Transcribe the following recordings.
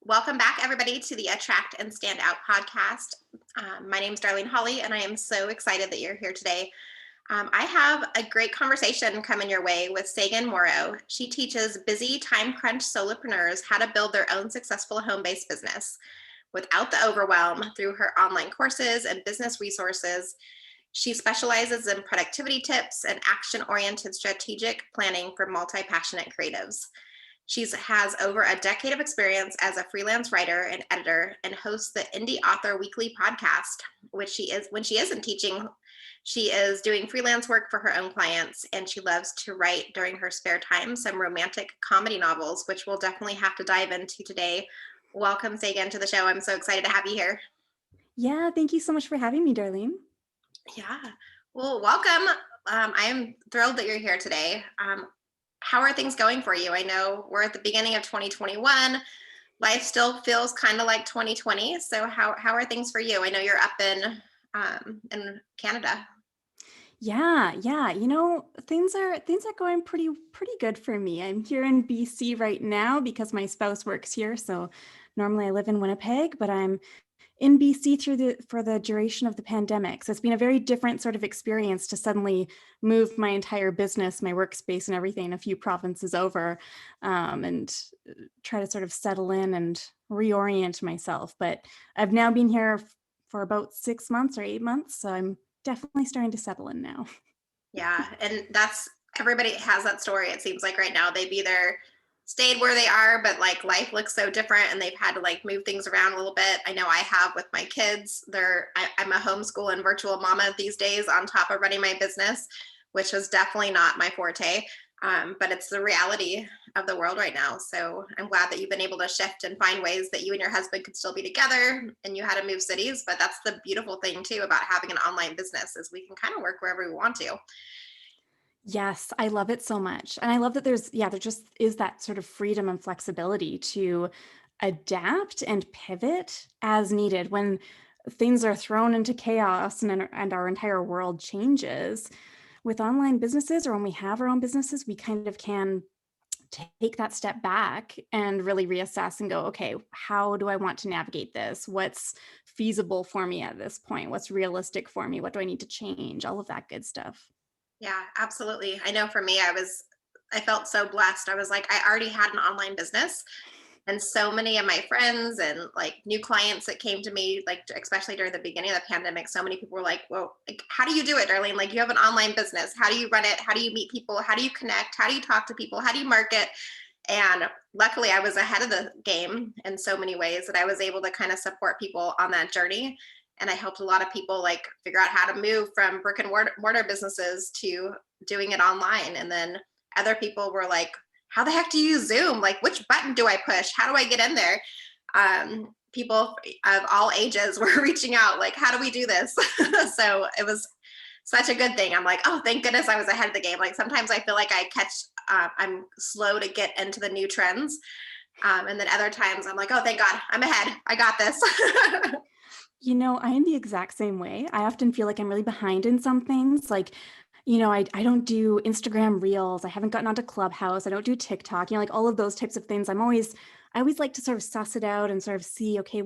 Welcome back, everybody, to the Attract and Stand Out podcast. My name is Darlene Holly, and I am so excited that you're here today. I have a great conversation coming your way with Sagan Morrow. She teaches busy, time crunch solopreneurs how to build their own successful home based business without the overwhelm through her online courses and business resources. She specializes in productivity tips and action oriented strategic planning for multi passionate creatives. She has over a decade of experience as a freelance writer and editor and hosts the Indie Author Weekly podcast, which she is when she isn't teaching, she is doing freelance work for her own clients, and she loves to write during her spare time some romantic comedy novels, which we'll definitely have to dive into today. Welcome, Sagan, to the show. I'm so excited to have you here. Yeah, thank you so much for having me, Darlene. Yeah. Well, welcome. I am thrilled that you're here today. How are things going for you? I know we're at the beginning of 2021. Life still feels kind of like 2020. So how are things for you? I know you're up in Canada. Yeah. Things are going pretty good for me. I'm here in BC right now because my spouse works here. So normally I live in Winnipeg, but I'm in BC for the duration of the pandemic. So it's been a very different sort of experience to suddenly move my entire business, my workspace, and everything a few provinces over, and try to sort of settle in and reorient myself. But I've now been here for about 6 months or 8 months, so I'm definitely starting to settle in now. Yeah. And that's everybody has that story. It seems like right now they've either stayed where they are, but like life looks so different and they've had to like move things around a little bit. I know I have with my kids. I'm a homeschool and virtual mama these days on top of running my business, which is definitely not my forte. But it's the reality of the world right now. So I'm glad that you've been able to shift and find ways that you and your husband could still be together, and you had to move cities. But that's the beautiful thing too about having an online business is we can kind of work wherever we want to. Yes, I love it so much. And I love that there just is that sort of freedom and flexibility to adapt and pivot as needed when things are thrown into chaos and our entire world changes. With online businesses or when we have our own businesses, we kind of can take that step back and really reassess and go, okay, how do I want to navigate this? What's feasible for me at this point? What's realistic for me? What do I need to change? All of that good stuff. Yeah, absolutely. I know for me, I felt so blessed. I was like, I already had an online business. And so many of my friends and like new clients that came to me, like especially during the beginning of the pandemic, so many people were like, well, like, how do you do it, Darlene? Like you have an online business. How do you run it? How do you meet people? How do you connect? How do you talk to people? How do you market? And luckily I was ahead of the game in so many ways that I was able to kind of support people on that journey. And I helped a lot of people like figure out how to move from brick and mortar businesses to doing it online. And then other people were like, how the heck do you use Zoom? Like, which button do I push? How do I get in there? People of all ages were reaching out, like, how do we do this? So it was such a good thing. I'm like, oh, thank goodness I was ahead of the game. Like sometimes I feel like I'm slow to get into the new trends. And then other times I'm like, oh, thank God, I'm ahead. I got this. I am the exact same way. I often feel like I'm really behind in some things. Like, I don't do Instagram reels. I haven't gotten onto Clubhouse. I don't do TikTok, like all of those types of things. I always like to sort of suss it out and sort of see, okay,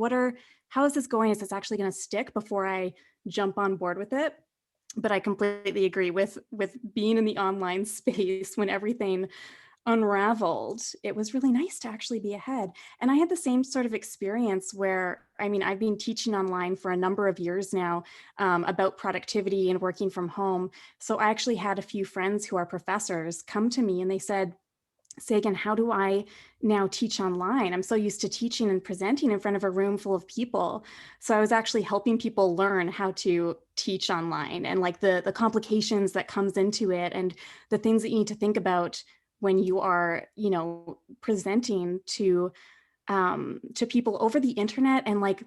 how is this going? Is this actually going to stick before I jump on board with it? But I completely agree with being in the online space when everything unraveled, it was really nice to actually be ahead. And I had the same sort of experience where, I've been teaching online for a number of years now, about productivity and working from home. So I actually had a few friends who are professors come to me and they said, Sagan, how do I now teach online? I'm so used to teaching and presenting in front of a room full of people. So I was actually helping people learn how to teach online and like the complications that comes into it and the things that you need to think about when you are, presenting to people over the internet. And like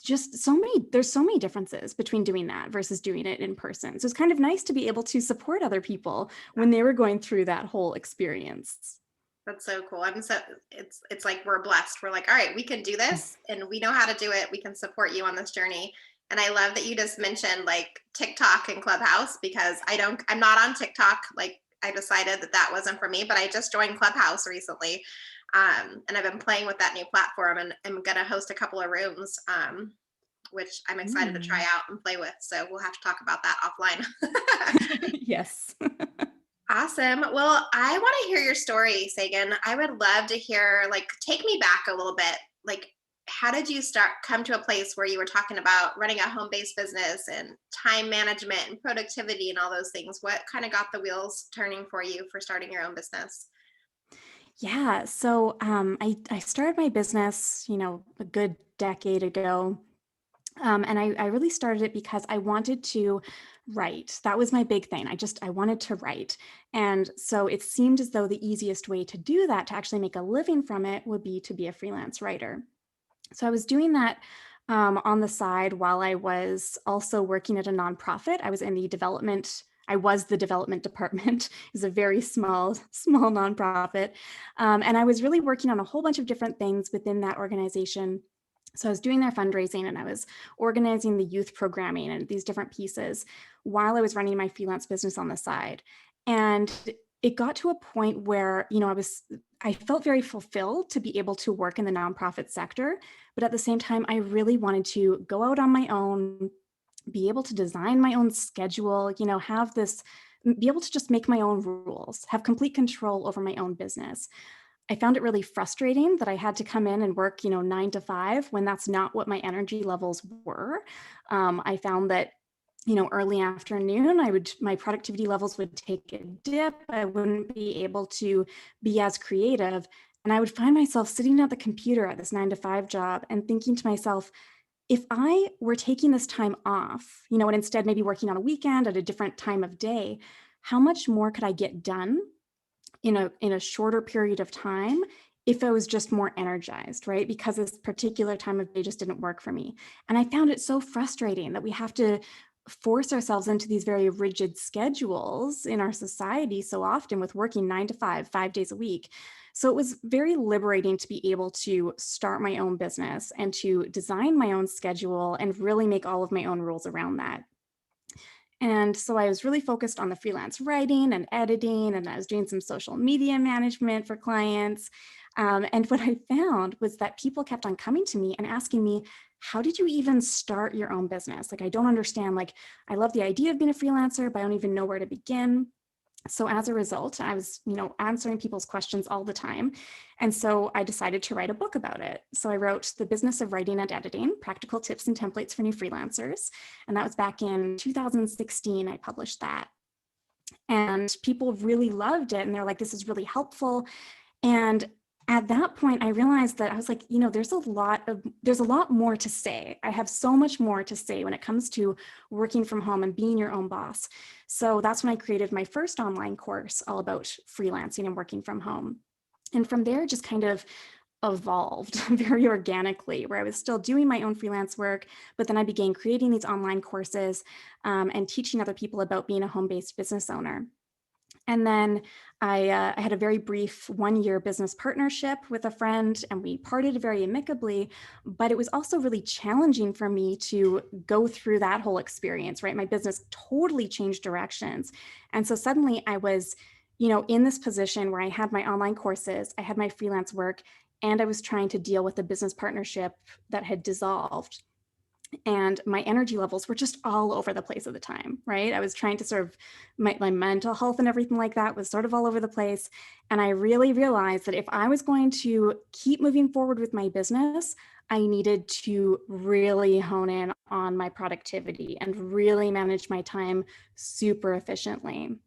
there's so many differences between doing that versus doing it in person. So it's kind of nice to be able to support other people when they were going through that whole experience. That's so cool. It's like we're blessed. We're like, all right, we can do this and we know how to do it. We can support you on this journey. And I love that you just mentioned like TikTok and Clubhouse because I'm not on TikTok. Like I decided that wasn't for me, but I just joined Clubhouse recently. And I've been playing with that new platform, and I'm going to host a couple of rooms, which I'm excited to try Mm. out and play with. So we'll have to talk about that offline. Yes. Awesome. Well, I want to hear your story, Sagan. I would love to hear, like, take me back a little bit. Like, how did you come to a place where you were talking about running a home-based business and time management and productivity and all those things? What kind of got the wheels turning for you for starting your own business? Yeah. So I started my business, a good decade ago. And I really started it because I wanted to write. That was my big thing. I wanted to write. And so it seemed as though the easiest way to do that, to actually make a living from it, would be to be a freelance writer. So I was doing that on the side while I was also working at a nonprofit. I was the development department. It was a very small nonprofit. And I was really working on a whole bunch of different things within that organization. So I was doing their fundraising and I was organizing the youth programming and these different pieces while I was running my freelance business on the side. And it got to a point where, I felt very fulfilled to be able to work in the nonprofit sector. But at the same time, I really wanted to go out on my own, be able to design my own schedule, be able to just make my own rules, have complete control over my own business. I found it really frustrating that I had to come in and work, 9 to 5 when that's not what my energy levels were. I found that, early afternoon, my productivity levels would take a dip. I wouldn't be able to be as creative. And I would find myself sitting at the computer at this 9 to 5 job and thinking to myself, if I were taking this time off, and instead maybe working on a weekend at a different time of day, how much more could I get done in a shorter period of time if I was just more energized, right? Because this particular time of day just didn't work for me. And I found it so frustrating that we have to force ourselves into these very rigid schedules in our society so often, with working 9 to 5, 5 days a week. So it was very liberating to be able to start my own business and to design my own schedule and really make all of my own rules around that. And so I was really focused on the freelance writing and editing, and I was doing some social media management for clients. And what I found was that people kept on coming to me and asking me, how did you even start your own business? Like, I don't understand. Like, I love the idea of being a freelancer, but I don't even know where to begin. So as a result, I was, answering people's questions all the time. And so I decided to write a book about it. So I wrote The Business of Writing and Editing, Practical Tips and Templates for New Freelancers. And that was back in 2016, I published that. And people really loved it. And they're like, this is really helpful. And at that point, I realized that I was like, there's a lot more to say. I have so much more to say when it comes to working from home and being your own boss. So that's when I created my first online course all about freelancing and working from home. And from there, just kind of evolved very organically, where I was still doing my own freelance work, but then I began creating these online courses and teaching other people about being a home-based business owner. And then I had a very brief 1-year business partnership with a friend, and we parted very amicably. But it was also really challenging for me to go through that whole experience, right? My business totally changed directions. And so suddenly I was, in this position where I had my online courses, I had my freelance work, and I was trying to deal with a business partnership that had dissolved, and my energy levels were just all over the place at the time, right? I was trying to sort of, my mental health and everything like that was sort of all over the place. And I really realized that if I was going to keep moving forward with my business, I needed to really hone in on my productivity and really manage my time super efficiently.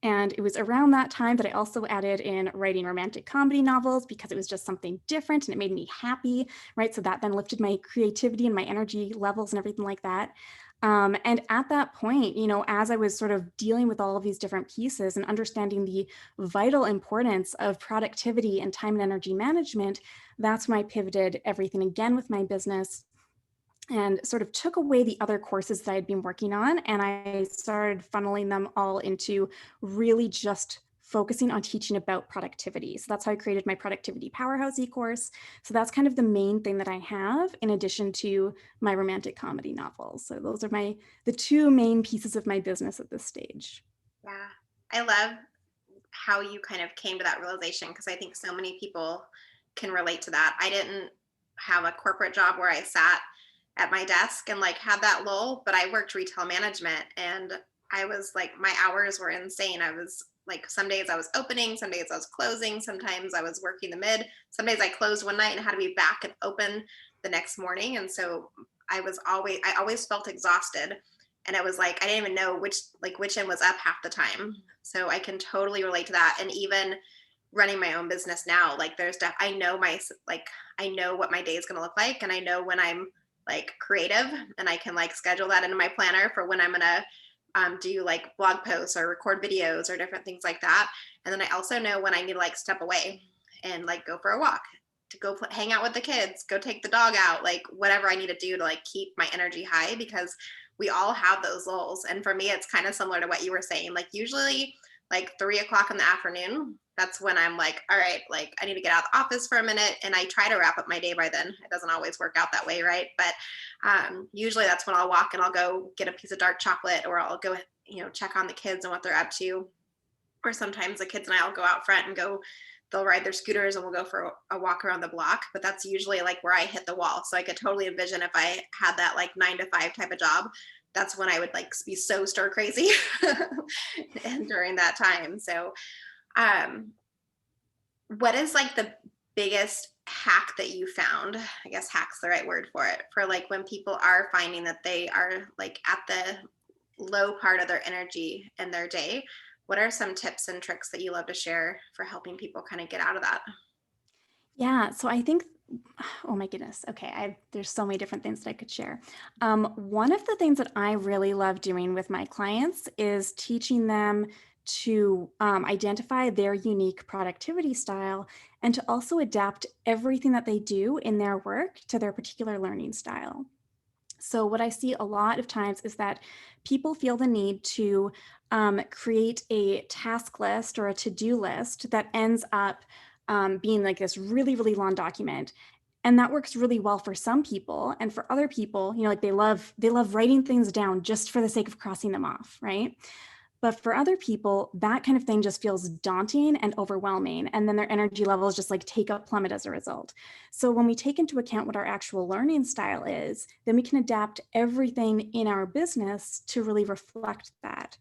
And it was around that time that I also added in writing romantic comedy novels, because it was just something different and it made me happy, right? So that then lifted my creativity and my energy levels and everything like that. And at that point, as I was sort of dealing with all of these different pieces and understanding the vital importance of productivity and time and energy management, that's when I pivoted everything again with my business and sort of took away the other courses that I'd been working on. And I started funneling them all into really just focusing on teaching about productivity. So that's how I created my Productivity Powerhouse e-course. So that's kind of the main thing that I have, in addition to my romantic comedy novels. So those are the two main pieces of my business at this stage. Yeah. I love how you kind of came to that realization, because I think so many people can relate to that. I didn't have a corporate job where I sat at my desk and like had that lull, but I worked retail management, and I was like, my hours were insane. I was like, some days I was opening, some days I was closing, sometimes I was working the mid, some days I closed one night and had to be back and open the next morning. And so I always felt exhausted. And it was like, I didn't even know which end was up half the time. So I can totally relate to that. And even running my own business now, like I know I know what my day is going to look like. And I know when I'm like creative, and I can like schedule that into my planner for when I'm going to do like blog posts or record videos or different things like that. And then I also know when I need to like step away and like go for a walk, to go hang out with the kids, go take the dog out, like whatever I need to do to like keep my energy high, because we all have those lulls. And for me, it's kind of similar to what you were saying. Like usually like 3 o'clock in the afternoon, that's when I'm like, all right, like I need to get out of the office for a minute. And I try to wrap up my day by then. It doesn't always work out that way, right? But usually that's when I'll walk and I'll go get a piece of dark chocolate, or I'll go, check on the kids and what they're up to. Or sometimes the kids and I will go out front and they'll ride their scooters and we'll go for a walk around the block. But that's usually like where I hit the wall. So I could totally envision if I had that like 9 to 5 type of job, that's when I would like be so stir crazy and during that time. So um, what is like the biggest hack that you found? I guess hack's the right word for it, for like when people are finding that they are like at the low part of their energy in their day. What are some tips and tricks that you love to share for helping people kind of get out of that? Yeah, so I think, oh my goodness. Okay, there's so many different things that I could share. One of the things that I really love doing with my clients is teaching them to identify their unique productivity style and to also adapt everything that they do in their work to their particular learning style. So, what I see a lot of times is that people feel the need to create a task list or a to do list that ends up being like this really, really long document. And that works really well for some people. And for other people, like they love writing things down just for the sake of crossing them off, right? But for other people, that kind of thing just feels daunting and overwhelming. And then their energy levels just like take a plummet as a result. So when we take into account what our actual learning style is, then we can adapt everything in our business to really reflect that.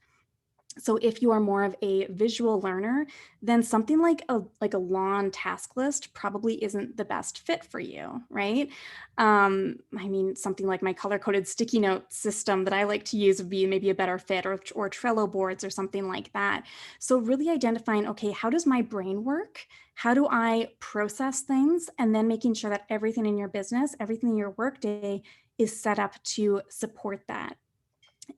So if you are more of a visual learner, then something like a long task list probably isn't the best fit for you, right? I mean, something like my color-coded sticky note system that I like to use would be maybe a better fit, or Trello boards or something like that. So really identifying, okay, how does my brain work? How do I process things? And then making sure that everything in your business, everything in your workday is set up to support that.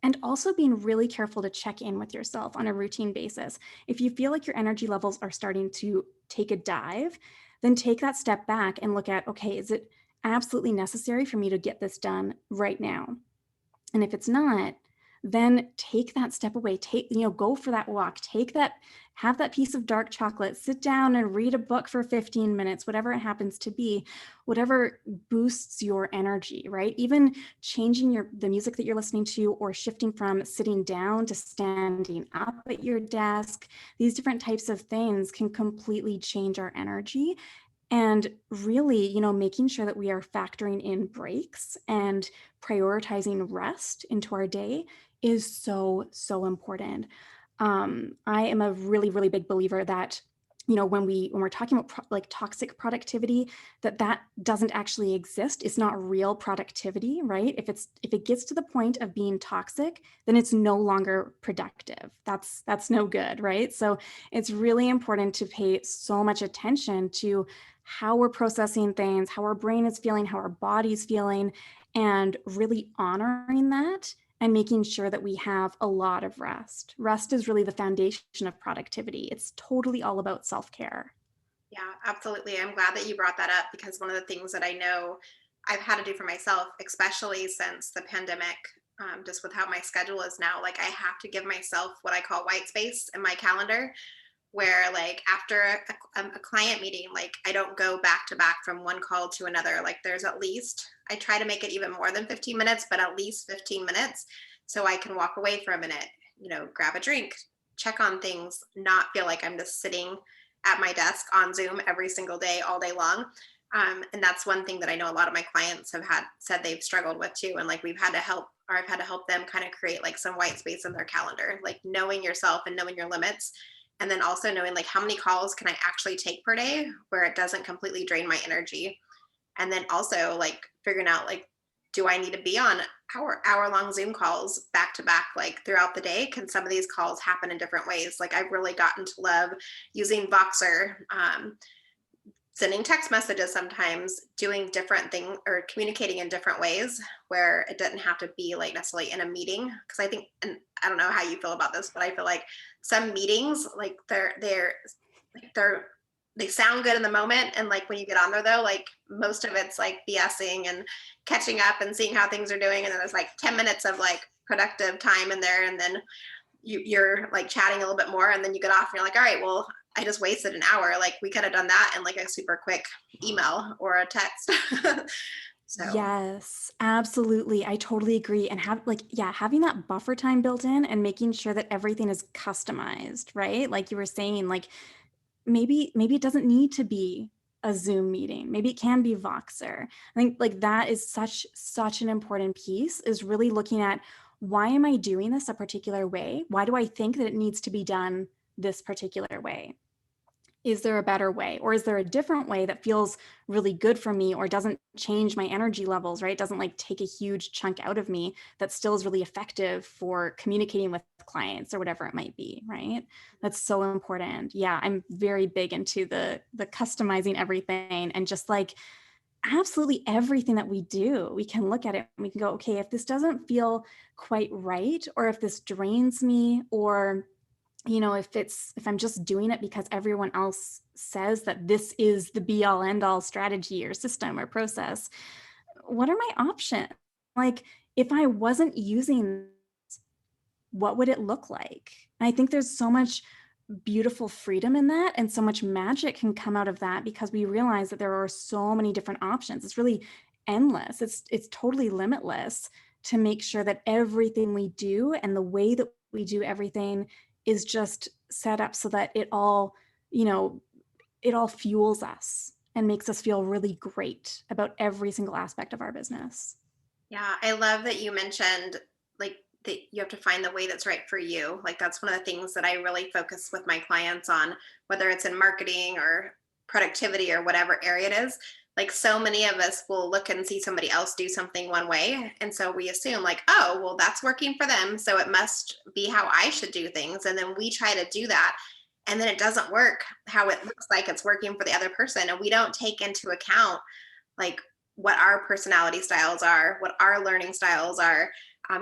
And also being really careful to check in with yourself on a routine basis. If you feel like your energy levels are starting to take a dive, then take that step back and look at, okay, is it absolutely necessary for me to get this done right now? And if it's not, then take that step away, go for that walk, have that piece of dark chocolate, sit down and read a book for 15 minutes, whatever it happens to be, whatever boosts your energy, right? Even changing the music that you're listening to, or shifting from sitting down to standing up at your desk. These different types of things can completely change our energy. And really, making sure that we are factoring in breaks and prioritizing rest into our day is so, so important. I am a really, really big believer that, when we're talking about like toxic productivity, that doesn't actually exist. It's not real productivity, right? If it gets to the point of being toxic, then it's no longer productive. That's no good, right? So it's really important to pay so much attention to how we're processing things, how our brain is feeling, how our body's feeling, and really honoring that and making sure that we have a lot of rest. Rest is really the foundation of productivity. It's totally all about self-care. Yeah, absolutely. I'm glad that you brought that up, because one of the things that I know I've had to do for myself, especially since the pandemic, just with how my schedule is now, like I have to give myself what I call white space in my calendar, where like after a client meeting, like I don't go back to back from one call to another. Like there's at least, I try to make it even more than 15 minutes, but at least 15 minutes, so I can walk away for a minute, grab a drink, check on things, not feel like I'm just sitting at my desk on Zoom every single day, all day long. And that's one thing that I know a lot of my clients have had said they've struggled with too. And like we've had to help, or I've had to help them kind of create like some white space in their calendar, like knowing yourself and knowing your limits. And then also knowing like how many calls can I actually take per day where it doesn't completely drain my energy. And then also like figuring out like, do I need to be on hour long Zoom calls back to back like throughout the day? Can some of these calls happen in different ways? Like I've really gotten to love using Voxer, sending text messages sometimes, doing different things or communicating in different ways where it doesn't have to be like necessarily in a meeting. Cause I think, and I don't know how you feel about this, but I feel like some meetings, like like they sound good in the moment. And like when you get on there though, like most of it's like BSing and catching up and seeing how things are doing. And then there's like 10 minutes of like productive time in there. And then you're like chatting a little bit more and then you get off and you're like, all right, well, I just wasted an hour. Like we could have done that in like a super quick email or a text. So Yes, absolutely. I totally agree. And have like, yeah, having that buffer time built in and making sure that everything is customized, right? Like you were saying, like maybe it doesn't need to be a Zoom meeting. Maybe it can be Voxer. I think like that is such an important piece, is really looking at, why am I doing this a particular way? Why do I think that it needs to be done this particular way? Is there a better way, or is there a different way that feels really good for me or doesn't change my energy levels, right? It doesn't like take a huge chunk out of me, that still is really effective for communicating with clients or whatever it might be, right? That's so important. Yeah, I'm very big into the customizing everything, and just like absolutely everything that we do, we can look at it and we can go, okay, if this doesn't feel quite right, or if this drains me, or if I'm just doing it because everyone else says that this is the be all end all strategy or system or process, what are my options? Like, if I wasn't using, what would it look like? And I think there's so much beautiful freedom in that, and so much magic can come out of that, because we realize that there are so many different options. It's really endless. It's totally limitless, to make sure that everything we do and the way that we do everything is just set up so that you know, it all fuels us and makes us feel really great about every single aspect of our business. yeah, I love that you mentioned like that you have to find the way that's right for you. Like that's one of the things that I really focus with my clients on, whether it's in marketing or productivity or whatever area it is. Like so many of us will look and see somebody else do something one way. And so we assume like, oh, well, that's working for them. So it must be how I should do things. And then we try to do that. And then it doesn't work how it looks like it's working for the other person. And we don't take into account like what our personality styles are, what our learning styles are,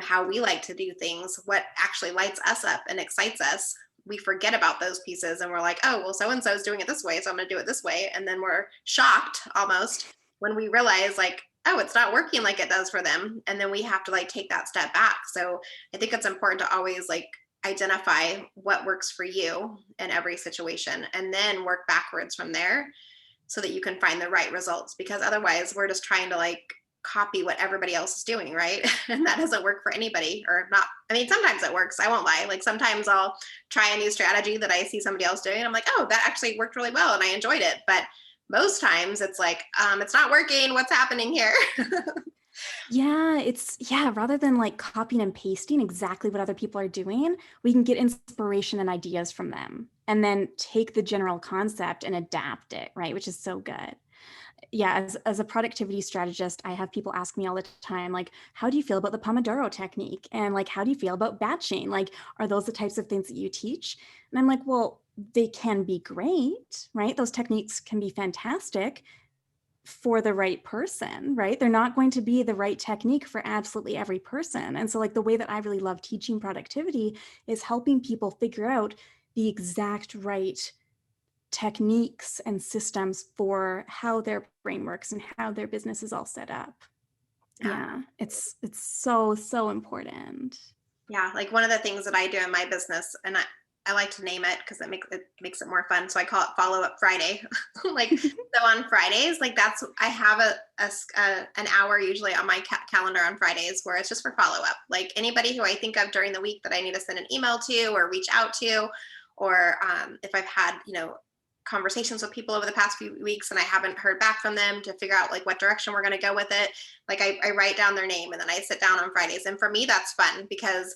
how we like to do things, what actually lights us up and excites us. We forget about those pieces and we're like, oh, well, so and so is doing it this way. So I'm going to do it this way. And then we're shocked almost when we realize, like, oh, it's not working like it does for them. And then we have to like take that step back. So I think it's important to always like identify what works for you in every situation and then work backwards from there so that you can find the right results, because otherwise we're just trying to like copy what everybody else is doing, right? And that doesn't work for anybody, or not. I mean, sometimes it works, I won't lie. Like sometimes I'll try a new strategy that I see somebody else doing and I'm like, oh, that actually worked really well and I enjoyed it. But most times it's like, it's not working, what's happening here? Yeah, rather than like copying and pasting exactly what other people are doing, we can get inspiration and ideas from them, and then take the general concept and adapt it, right? Which is so good. Yeah, as a productivity strategist, I have people ask me all the time, like, how do you feel about the Pomodoro technique? And like, how do you feel about batching? Like, are those the types of things that you teach? And I'm like, well, they can be great, right? Those techniques can be fantastic for the right person, right? They're not going to be the right technique for absolutely every person. And so like the way that I really love teaching productivity is helping people figure out the exact right techniques and systems for how their brain works and how their business is all set up. Yeah. Yeah, it's so important. Yeah, like one of the things that I do in my business, and I like to name it because it makes it more fun. So I call it Follow Up Friday. Like so on Fridays, like that's I have an hour usually on my calendar on Fridays where it's just for follow up. Like anybody who I think of during the week that I need to send an email to or reach out to, or if I've had conversations with people over the past few weeks and I haven't heard back from them to figure out like what direction we're going to go with it. Like I write down their name and then I sit down on Fridays. And for me, that's fun because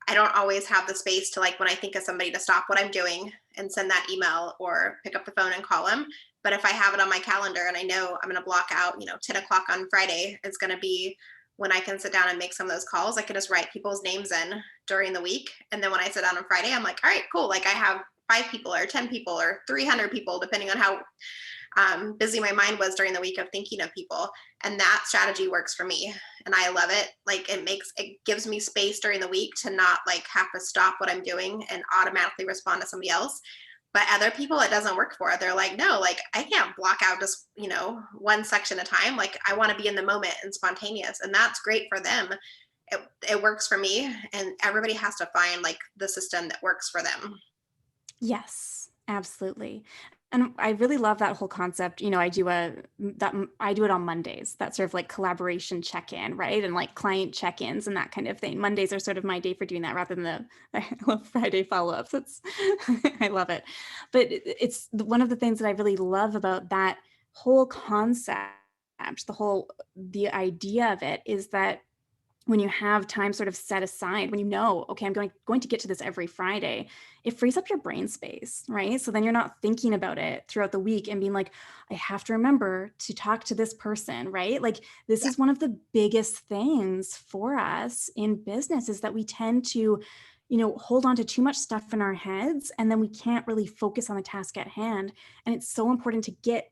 I don't always have the space to like when I think of somebody to stop what I'm doing and send that email or pick up the phone and call them. But if I have it on my calendar and I know I'm going to block out, 10 o'clock on Friday is going to be when I can sit down and make some of those calls. I can just write people's names in during the week. And then when I sit down on Friday, I'm like, all right, cool. Like I have 5 people or 10 people or 300 people, depending on how busy my mind was during the week of thinking of people. And that strategy works for me. And I love it. Like it gives me space during the week to not like have to stop what I'm doing and automatically respond to somebody else. But other people, it doesn't work for. They're like, no, like I can't block out just, one section at a time. Like I want to be in the moment and spontaneous. And that's great for them. It works for me. And everybody has to find like the system that works for them. Yes, absolutely. And I really love that whole concept. I do it on Mondays, that sort of like collaboration check-in, right? And like client check-ins and that kind of thing. Mondays are sort of my day for doing that rather than I love Friday follow-ups. It's I love it. But it's one of the things that I really love about that whole concept, the idea of it is that when you have time sort of set aside, when okay, I'm going to get to this every Friday, it frees up your brain space, right? So then you're not thinking about it throughout the week and being like, I have to remember to talk to this person, right? Like this Yeah, is one of the biggest things for us in business is that we tend to, hold on to too much stuff in our heads and then we can't really focus on the task at hand. And it's so important to get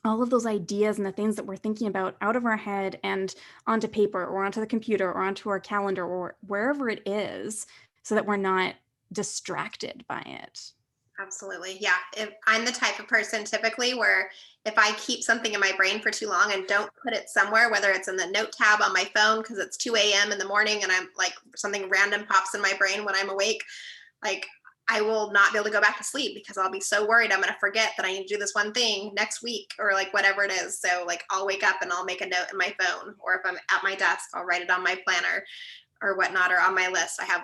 all of those ideas and the things that we're thinking about out of our head and onto paper or onto the computer or onto our calendar or wherever it is so that we're not distracted by it. absolutely. Yeah. If I'm the type of person typically where if I keep something in my brain for too long and don't put it somewhere, whether it's in the note tab on my phone because it's 2 a.m. in the morning and I'm like something random pops in my brain when I'm awake, like I will not be able to go back to sleep because I'll be so worried I'm going to forget that I need to do this one thing next week or like whatever it is. So like I'll wake up and I'll make a note in my phone, or if I'm at my desk, I'll write it on my planner or whatnot, or on my list. I have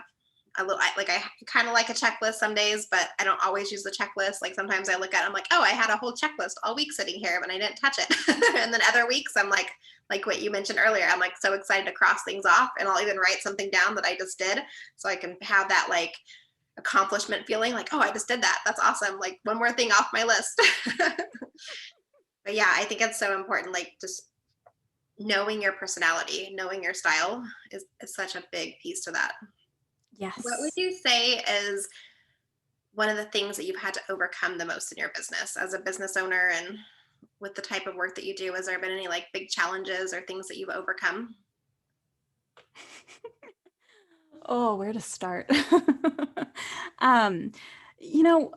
I kind of like a checklist some days, but I don't always use the checklist. Like sometimes I look at it, I'm like, oh, I had a whole checklist all week sitting here, but I didn't touch it. And then other weeks I'm like what you mentioned earlier, I'm like so excited to cross things off and I'll even write something down that I just did so I can have that like accomplishment feeling like, oh, I just did that. That's awesome. Like one more thing off my list. But yeah, I think it's so important. Like just knowing your personality, knowing your style is such a big piece to that. What would Yes. you say is one of the things that you've had to overcome the most in your business as a business owner and with the type of work that you do? Has there been any like big challenges or things that you've overcome? Oh, where to start? um, you know,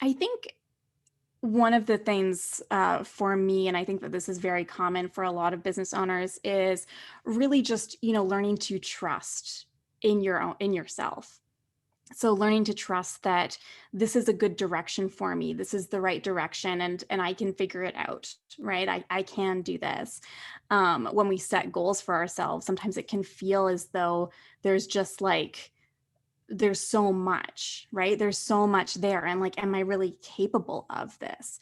I think one of the things for me, and I think that this is very common for a lot of business owners, is really just learning to trust in yourself. So learning to trust that this is a good direction for me, this is the right direction, and I can figure it out, right? I can do this. When we set goals for ourselves, sometimes it can feel as though there's just like there's so much, right? There's so much there. And like, am I really capable of this?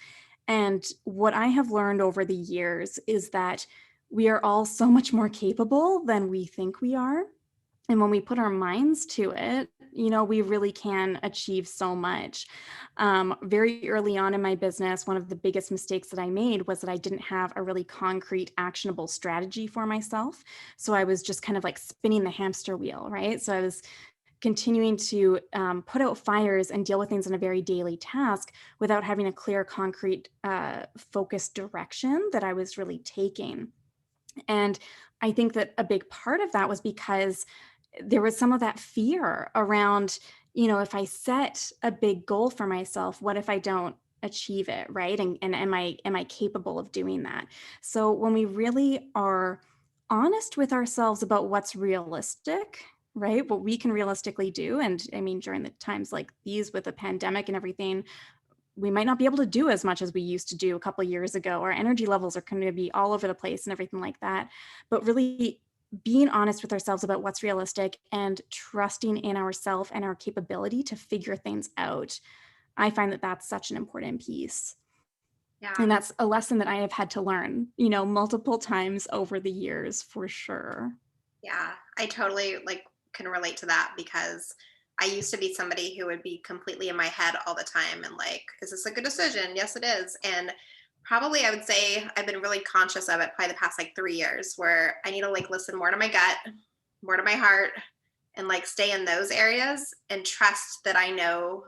And what I have learned over the years is that we are all so much more capable than we think we are. And when we put our minds to it, we really can achieve so much. Very early on in my business, one of the biggest mistakes that I made was that I didn't have a really concrete, actionable strategy for myself. So I was just kind of like spinning the hamster wheel, right? So I was continuing to put out fires and deal with things in a very daily task without having a clear, concrete, focused direction that I was really taking. And I think that a big part of that was because there was some of that fear around, if I set a big goal for myself, what if I don't achieve it, right? And am I capable of doing that? So when we really are honest with ourselves about what's realistic, right? What we can realistically do. And I mean, during the times like these with the pandemic and everything, we might not be able to do as much as we used to do a couple of years ago. Our energy levels are going to be all over the place and everything like that. But really being honest with ourselves about what's realistic and trusting in ourselves and our capability to figure things out. I find that that's such an important piece. Yeah. And that's a lesson that I have had to learn, multiple times over the years for sure. Yeah, I totally like can relate to that because I used to be somebody who would be completely in my head all the time and like, is this a good decision? Yes, it is. And probably I would say I've been really conscious of it probably the past like 3 years where I need to like listen more to my gut, more to my heart, and like stay in those areas and trust that I know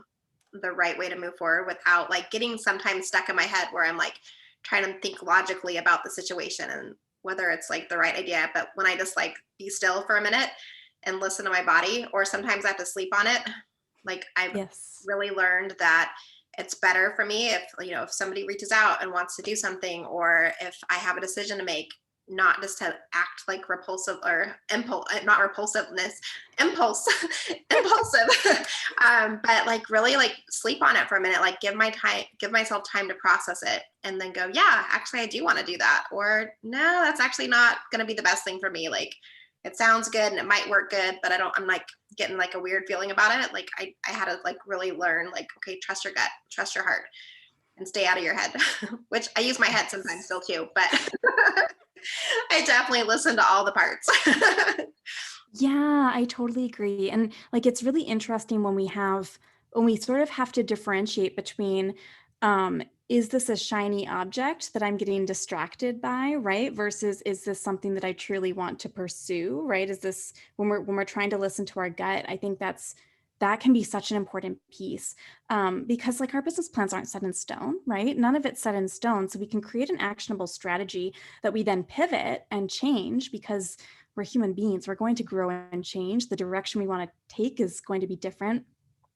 the right way to move forward without like getting sometimes stuck in my head where I'm like trying to think logically about the situation and whether it's like the right idea. But when I just like be still for a minute and listen to my body, or sometimes I have to sleep on it, like I've Yes. really learned that it's better for me if, if somebody reaches out and wants to do something, or if I have a decision to make, not just to act like repulsive or impulse, not repulsiveness, impulse, impulsive, but like really like sleep on it for a minute, like give myself time to process it and then go, yeah, actually I do want to do that. Or no, that's actually not going to be the best thing for me. Like it sounds good and it might work good, but I'm like getting like a weird feeling about it. Like I had to like really learn like, okay, trust your gut, trust your heart and stay out of your head, which I use my head sometimes still Yes. too, but I definitely listen to all the parts. Yeah, I totally agree. And like it's really interesting when we sort of have to differentiate between is this a shiny object that I'm getting distracted by, right? Versus is this something that I truly want to pursue, right? Is this when we're trying to listen to our gut, I think that can be such an important piece because like our business plans aren't set in stone, right? None of it's set in stone. So we can create an actionable strategy that we then pivot and change because we're human beings. We're going to grow and change. The direction we want to take is going to be different.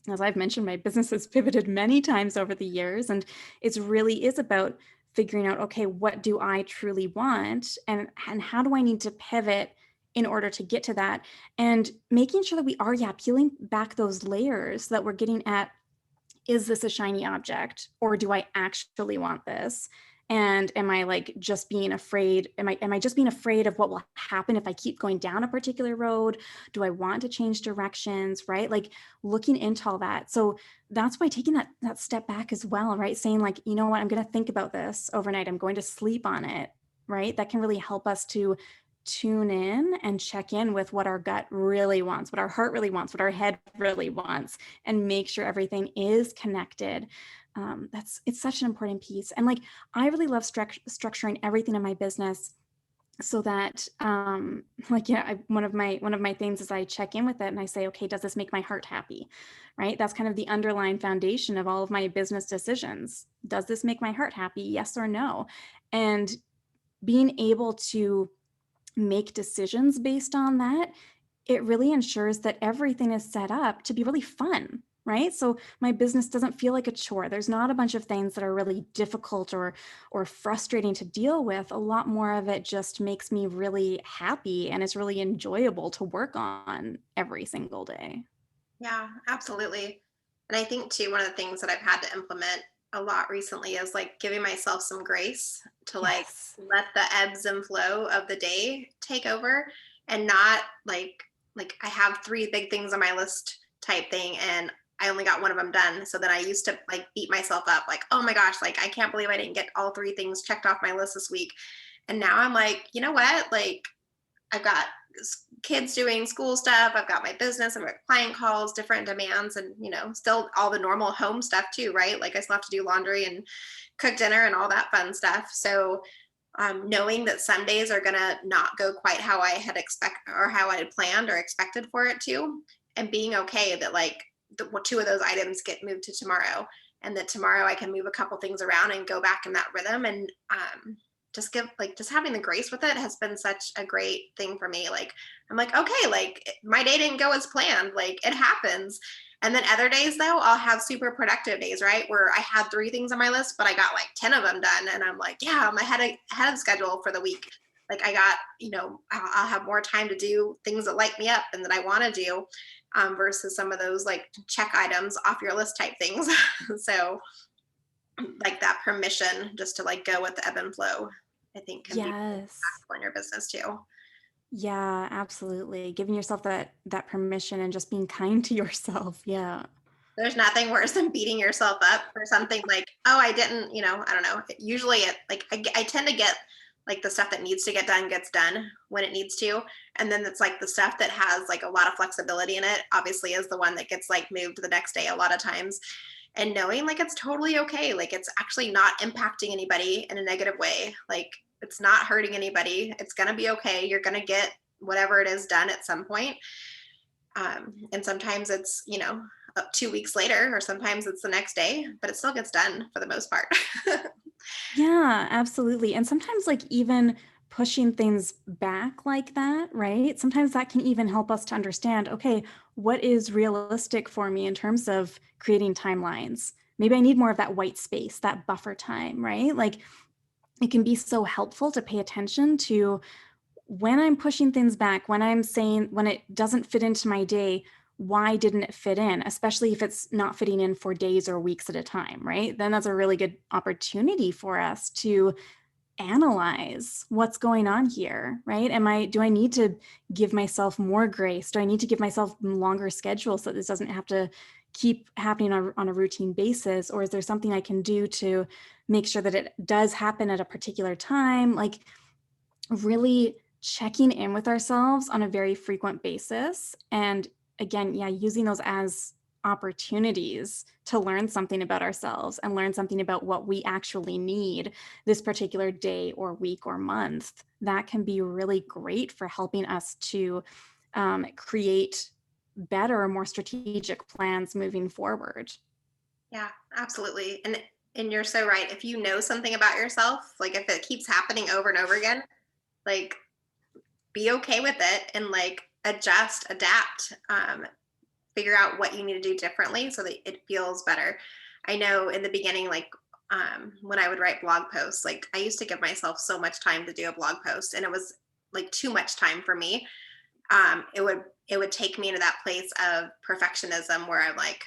As I've mentioned, my business has pivoted many times over the years, and it's really is about figuring out, okay, what do I truly want, and how do I need to pivot in order to get to that, and making sure that we are, yeah, peeling back those layers that we're getting at is this a shiny object or do I actually want this? And am I like just being afraid? Am I just being afraid of what will happen if I keep going down a particular road? Do I want to change directions? Right? Like looking into all that. So that's why taking that step back as well, right? Saying like, you know what, I'm going to think about this overnight. I'm going to sleep on it. Right? That can really help us to tune in and check in with what our gut really wants, what our heart really wants, what our head really wants, and make sure everything is connected. It's such an important piece. And like, I really love structuring everything in my business so that like yeah one of my things is I check in with it and I say, okay, does this make my heart happy, right? That's kind of the underlying foundation of all of my business decisions. Does this make my heart happy, yes or no? And being able to make decisions based on that, it really ensures that everything is set up to be really fun, right? So my business doesn't feel like a chore. There's not a bunch of things that are really difficult or frustrating to deal with. A lot more of it just makes me really happy and is really enjoyable to work on every single day. Yeah, absolutely. And I think too, one of the things that I've had to implement a lot recently is like giving myself some grace to like Yes. let the ebbs and flow of the day take over and not like I have three big things on my list type thing and I only got one of them done. So then I used to like beat myself up like, oh my gosh, like I can't believe I didn't get all three things checked off my list this week. And now I'm like, you know what? Like I've got kids doing school stuff. I've got my business. I've got client calls, different demands, and still all the normal home stuff too, right? Like I still have to do laundry and cook dinner and all that fun stuff. So knowing that some days are gonna not go quite how I had expect or how I had planned or expected for it to, and being okay that like two of those items get moved to tomorrow, and that tomorrow I can move a couple things around and go back in that rhythm and just having the grace with it has been such a great thing for me. Like I'm like, okay, like my day didn't go as planned, like it happens. And then other days though, I'll have super productive days, right? Where I had three things on my list, but I got like 10 of them done. And I'm like, yeah, I'm ahead of schedule for the week. like I got, I'll have more time to do things that light me up and that I want to do, versus some of those like check items off your list type things. So like that permission just to like go with the ebb and flow, I think can be Yes. impactful in your business too. Yeah, absolutely. Giving yourself that permission and just being kind to yourself. Yeah. There's nothing worse than beating yourself up for something like, oh, I didn't, I don't know. Usually it like I tend to get like the stuff that needs to get done gets done when it needs to. And then it's like the stuff that has like a lot of flexibility in it, obviously is the one that gets like moved the next day a lot of times. And knowing like it's totally okay. Like it's actually not impacting anybody in a negative way. Like it's not hurting anybody. It's gonna be okay. You're gonna get whatever it is done at some point. And sometimes it's, 2 weeks later, or sometimes it's the next day, but it still gets done for the most part. Yeah, absolutely. And sometimes, like, even pushing things back like that, right? Sometimes that can even help us to understand, okay, what is realistic for me in terms of creating timelines? Maybe I need more of that white space, that buffer time, right? Like, it can be so helpful to pay attention to when I'm pushing things back, when I'm saying when it doesn't fit into my day, why didn't it fit in? Especially if it's not fitting in for days or weeks at a time, right? Then that's a really good opportunity for us to analyze what's going on here, right? Do I need to give myself more grace? Do I need to give myself longer schedule so that this doesn't have to keep happening on a routine basis? Or is there something I can do to make sure that it does happen at a particular time? Like, really checking in with ourselves on a very frequent basis. And again, yeah, using those as opportunities to learn something about ourselves and learn something about what we actually need this particular day or week or month. That can be really great for helping us to create better, more strategic plans moving forward. Yeah, absolutely. And you're so right. If you know something about yourself, like if it keeps happening over and over again, like be okay with it and like adjust, adapt, figure out what you need to do differently so that it feels better. I know in the beginning, like when I would write blog posts, like I used to give myself so much time to do a blog post, and it was like too much time for me. It would take me into that place of perfectionism where I'm like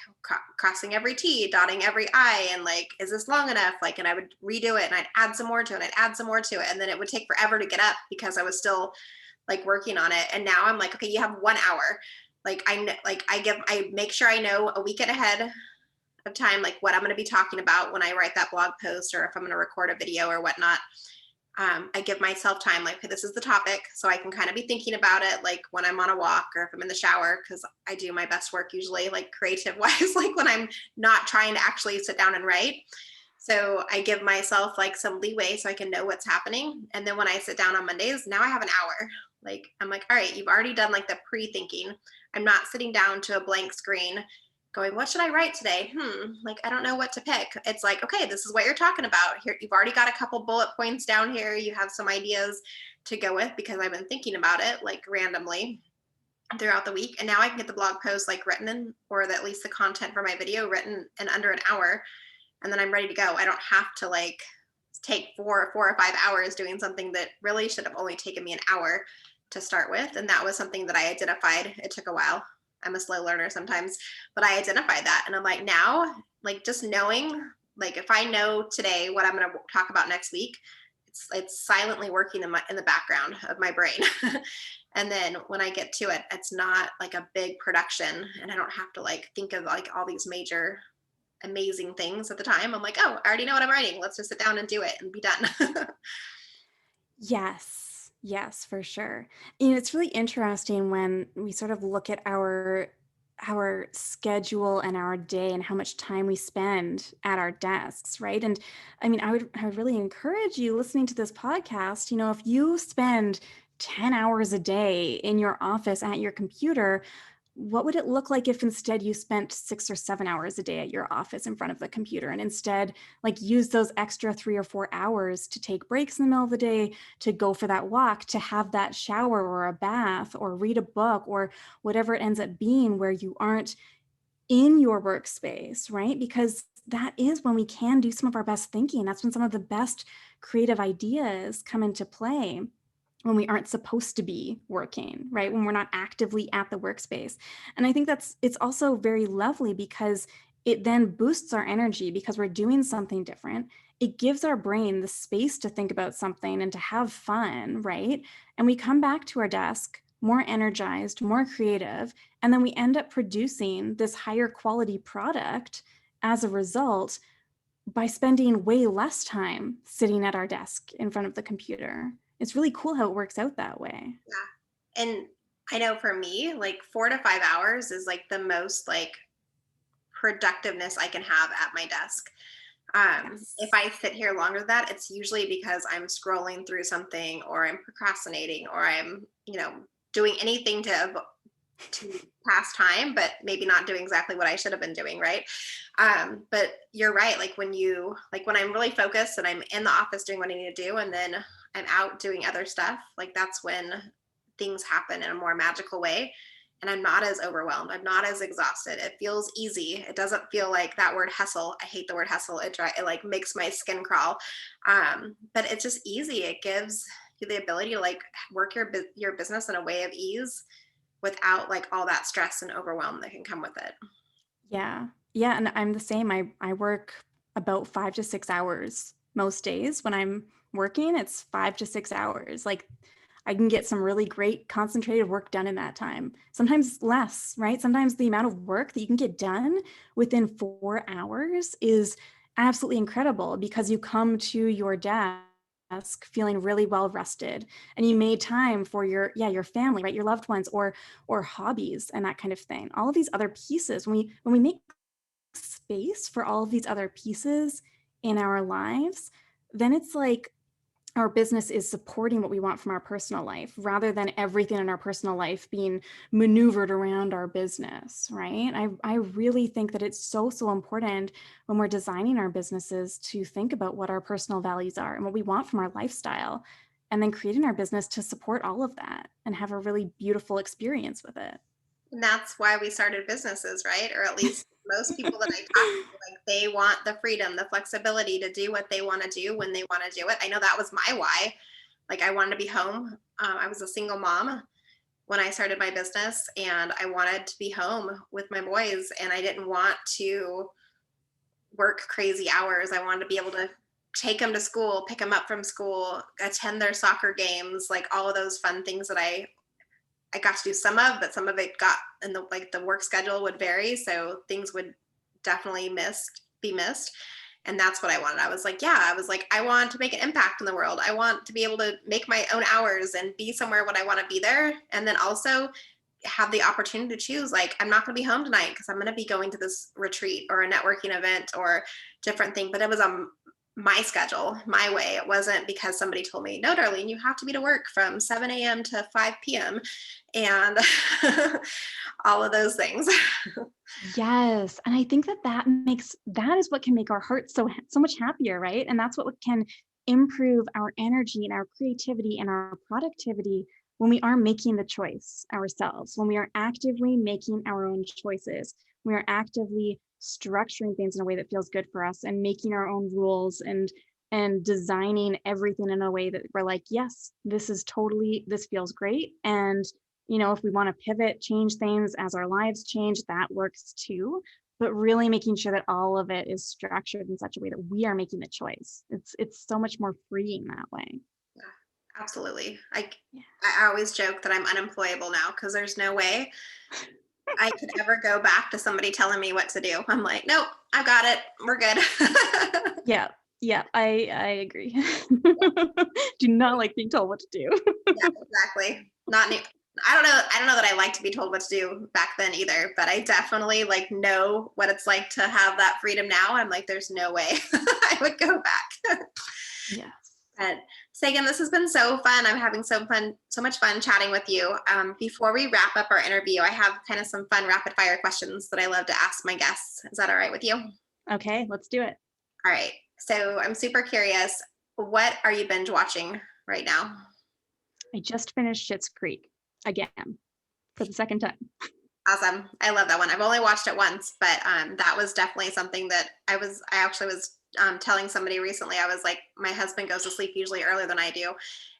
crossing every T, dotting every I, and like, is this long enough? Like, and I would redo it and I'd add some more to it, and I'd add some more to it. And then it would take forever to get up because I was still like working on it. And now I'm like, okay, you have 1 hour. Like I make sure I know a week ahead of time, like what I'm going to be talking about when I write that blog post, or if I'm going to record a video or whatnot. I give myself time, like, okay, this is the topic. So I can kind of be thinking about it, like when I'm on a walk or if I'm in the shower, because I do my best work usually, like creative wise, like when I'm not trying to actually sit down and write. So I give myself like some leeway so I can know what's happening. And then when I sit down on Mondays, now I have an hour. Like, I'm like, all right, you've already done like the pre thinking. I'm not sitting down to a blank screen going, what should I write today? Like, I don't know what to pick. It's like, okay, this is what you're talking about. Here, you've already got a couple bullet points down here. You have some ideas to go with because I've been thinking about it like randomly throughout the week. And now I can get the blog post like written in, or at least the content for my video written in under an hour. And then I'm ready to go. I don't have to like take four or 5 hours doing something that really should have only taken me an hour to start with. And that was something that I identified. It took a while. I'm a slow learner sometimes, but I identified that. And I'm like, now, like just knowing, like if I know today what I'm going to talk about next week, it's silently working in the background of my brain. And then when I get to it, it's not like a big production, and I don't have to like think of like all these major amazing things at the time. I'm like, oh, I already know what I'm writing. Let's just sit down and do it and be done. Yes, yes, for sure. It's really interesting when we sort of look at our schedule and our day and how much time we spend at our desks, right? And I mean, I would really encourage you listening to this podcast, if you spend 10 hours a day in your office at your computer, what would it look like if instead you spent 6 or 7 hours a day at your office in front of the computer, and instead like use those extra 3 or 4 hours to take breaks in the middle of the day, to go for that walk, to have that shower or a bath or read a book or whatever it ends up being, where you aren't in your workspace, right? Because that is when we can do some of our best thinking. That's when some of the best creative ideas come into play. when we aren't supposed to be working, right? When we're not actively at the workspace. And I think it's also very lovely because it then boosts our energy because we're doing something different. It gives our brain the space to think about something and to have fun, right? And we come back to our desk more energized, more creative, and then we end up producing this higher quality product as a result by spending way less time sitting at our desk in front of the computer. It's really cool how it works out that way. Yeah. And I know for me, like 4 to 5 hours is like the most like productiveness I can have at my desk. If Yes. I sit here longer than that, it's usually because I'm scrolling through something or I'm procrastinating or I'm, doing anything to pass time, but maybe not doing exactly what I should have been doing, right? But you're right. Like when I'm really focused and I'm in the office doing what I need to do, and then I'm out doing other stuff, like that's when things happen in a more magical way. And I'm not as overwhelmed. I'm not as exhausted. It feels easy. It doesn't feel like that word hustle. I hate the word hustle. It like makes my skin crawl. But it's just easy. It gives you the ability to like work your business in a way of ease without like all that stress and overwhelm that can come with it. Yeah. Yeah. And I'm the same. I work about 5 to 6 hours most days. When I'm working, it's 5 to 6 hours. Like I can get some really great concentrated work done in that time. Sometimes less, right? Sometimes the amount of work that you can get done within 4 hours is absolutely incredible because you come to your desk feeling really well rested and you made time for your family, right? Your loved ones or hobbies and that kind of thing. All of these other pieces, when we make space for all of these other pieces in our lives, then it's like our business is supporting what we want from our personal life rather than everything in our personal life being maneuvered around our business, right? I really think that it's so important when we're designing our businesses to think about what our personal values are and what we want from our lifestyle, and then creating our business to support all of that and have a really beautiful experience with it. And that's why we started businesses, right? Or at least most people that I talk to, like they want the freedom, the flexibility to do what they want to do when they want to do it. I know that was my why. Like I wanted to be home. I was a single mom when I started my business, and I wanted to be home with my boys, and I didn't want to work crazy hours. I wanted to be able to take them to school, pick them up from school, attend their soccer games, like all of those fun things that I got to do some of, but some of it got in the work schedule would vary. So things would definitely be missed. And that's what I wanted. I was like, yeah, I was like, I want to make an impact in the world. I want to be able to make my own hours and be somewhere when I want to be there. And then also have the opportunity to choose, like, I'm not going to be home tonight because I'm going to be going to this retreat or a networking event or different thing. But it was my schedule, my way. It wasn't because somebody told me, no, Darlene, you have to be to work from 7 a.m. to 5 p.m. and all of those things. Yes, and I think that is what can make our hearts so much happier, right? And that's what can improve our energy and our creativity and our productivity when we are making the choice ourselves, when we are actively making our own choices, we are actively structuring things in a way that feels good for us and making our own rules and designing everything in a way that we're like, yes, this feels great. And if we want to pivot, change things as our lives change, that works too. But really making sure that all of it is structured in such a way that we are making the choice. It's so much more freeing that way. Yeah, absolutely. Yeah. I always joke that I'm unemployable now because there's no way I could ever go back to somebody telling me what to do. I'm like, nope, I've got it. We're good. Yeah. Yeah, I agree. Do not like being told what to do. Yeah, exactly. Not new. I don't know that I like to be told what to do back then either, but I definitely like know what it's like to have that freedom now. I'm like, there's no way I would go back. Yes. But Sagan, this has been so fun. I'm having so much fun chatting with you. Before we wrap up our interview, I have kind of some fun rapid fire questions that I love to ask my guests. Is that all right with you? All Okay, let's do it. right. So I'm super curious. What are you binge watching right now? I just finished Schitt's Creek again for the second time. Awesome. I love that one. I've only watched it once, but that was definitely something that I actually was telling somebody recently, I was like, my husband goes to sleep usually earlier than I do.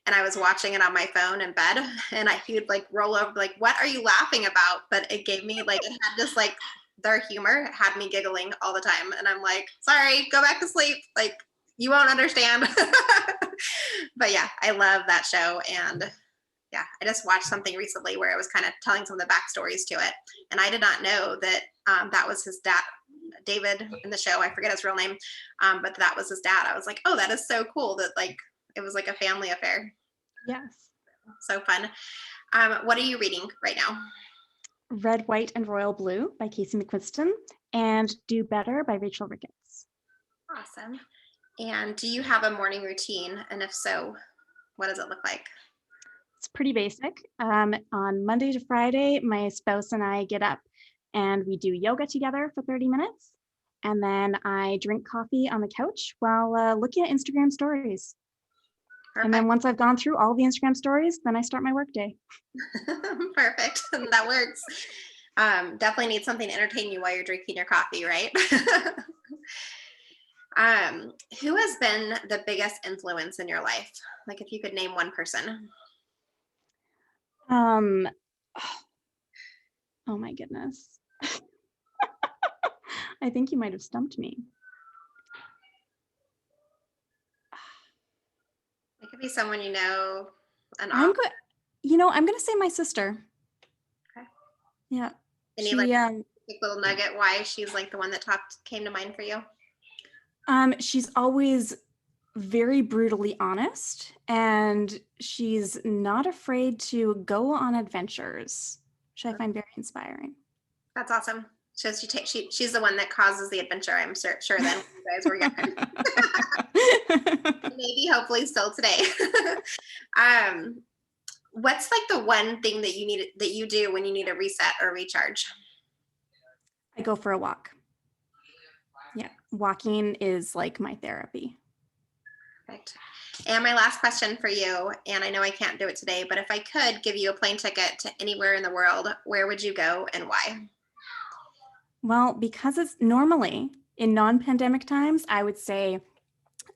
And I was watching it on my phone in bed, and he would like roll over, like, what are you laughing about? But it gave me like, it had just like, their humor had me giggling all the time. And I'm like, sorry, go back to sleep. Like, you won't understand. But yeah, I love that show. And yeah, I just watched something recently where it was kind of telling some of the backstories to it. And I did not know that that was his dad, David in the show. I forget his real name, but that was his dad. I was like, oh, that is so cool that like it was like a family affair. Yes. So fun. What are you reading right now? Red, White, and Royal Blue by Casey McQuiston, and Do Better by Rachel Ricketts. Awesome. And do you have a morning routine? And if so, what does it look like? It's pretty basic. On Monday to Friday, my spouse and I get up and we do yoga together for 30 minutes. And then I drink coffee on the couch while looking at Instagram stories. And then Perfect. once I've gone through all the Instagram stories, then I start my workday. Perfect. That works. Definitely need something to entertain you while you're drinking your coffee, right? Who has been the biggest influence in your life? Like if you could name one person. Um, oh my goodness. I think you might have stumped me. It could be someone you know, an I'm author. good. I'm going to say my sister. Okay. Yeah. Any like She quick little nugget why she's like the one that came to mind for you? she's always very brutally honest, and she's not afraid to go on adventures, which I find very inspiring. That's awesome. So she's the one that causes the adventure. I'm sure then when you guys were young. Maybe hopefully still today. um, what's like the one thing that you do when you need a reset or recharge? I go for a walk. Yeah, walking is like my therapy. Perfect. And my last question for you, and I know I can't do it today, but if I could give you a plane ticket to anywhere in the world, where would you go and why? Well, because it's normally in non-pandemic times, I would say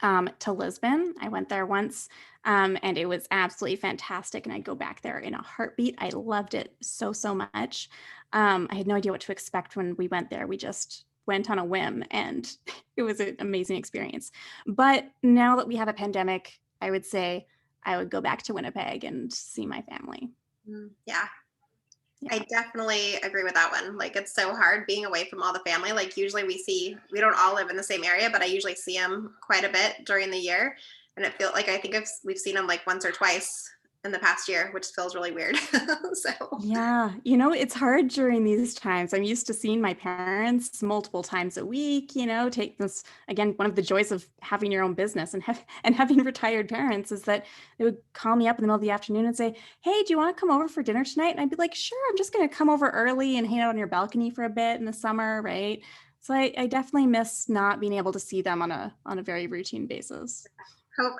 to Lisbon. I went there once and it was absolutely fantastic. And I'd go back there in a heartbeat. I loved it so, so much. I had no idea what to expect when we went there. We just went on a whim and it was an amazing experience. But now that we have a pandemic, I would say I would go back to Winnipeg and see my family. Yeah, Yeah. I definitely agree with that one. Like it's so hard being away from all the family. Like usually we don't all live in the same area, but I usually see them quite a bit during the year. And it feels like I think we've seen them like once or twice in the past year, which feels really weird. So Yeah, it's hard during these times. I'm used to seeing my parents multiple times a week, take this again, one of the joys of having your own business and having retired parents is that they would call me up in the middle of the afternoon and say, "Hey, do you want to come over for dinner tonight?" And I'd be like, "Sure, I'm just going to come over early and hang out on your balcony for a bit in the summer," right? So I definitely miss not being able to see them on a very routine basis.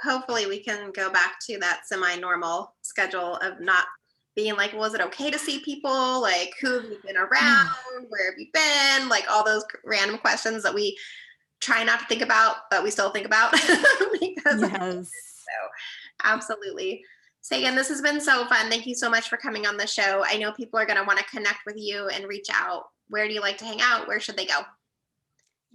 hopefully we can go back to that semi-normal schedule of not being like, well, is it okay to see people? Like, who have you been around? Yeah. Where have you been? Like all those random questions that we try not to think about, but we still think about because of it. Yes. So absolutely. Sagan, this has been so fun. Thank you so much for coming on the show. I know people are going to want to connect with you and reach out. Where do you like to hang out? Where should they go?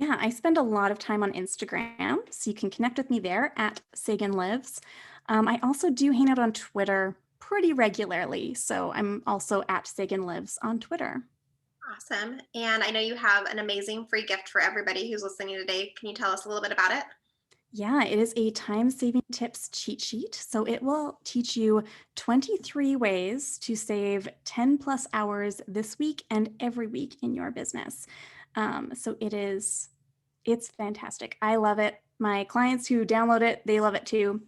Yeah, I spend a lot of time on Instagram, so you can connect with me there at Sagan Lives. I also do hang out on Twitter pretty regularly, so I'm also at Sagan Lives on Twitter. Awesome. And I know you have an amazing free gift for everybody who's listening today. Can you tell us a little bit about it? Yeah, it is a time-saving tips cheat sheet. So it will teach you 23 ways to save 10 plus hours this week and every week in your business. So it's fantastic. I love it. My clients who download it, they love it too.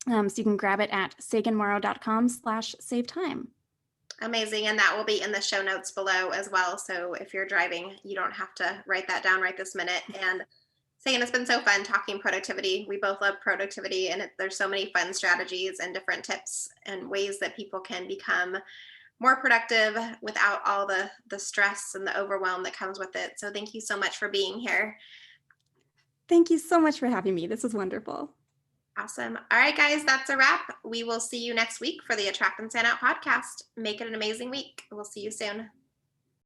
So you can grab it at saganmorrow.com/save time. Amazing. And that will be in the show notes below as well. So if you're driving, you don't have to write that down right this minute. And Sagan, it's been so fun talking productivity. We both love productivity, and there's so many fun strategies and different tips and ways that people can become more productive without all the stress and the overwhelm that comes with it. So thank you so much for being here. Thank you so much for having me. This was wonderful. Awesome. All right, guys, that's a wrap. We will see you next week for the Attract and Stand Out podcast. Make it an amazing week. We'll see you soon.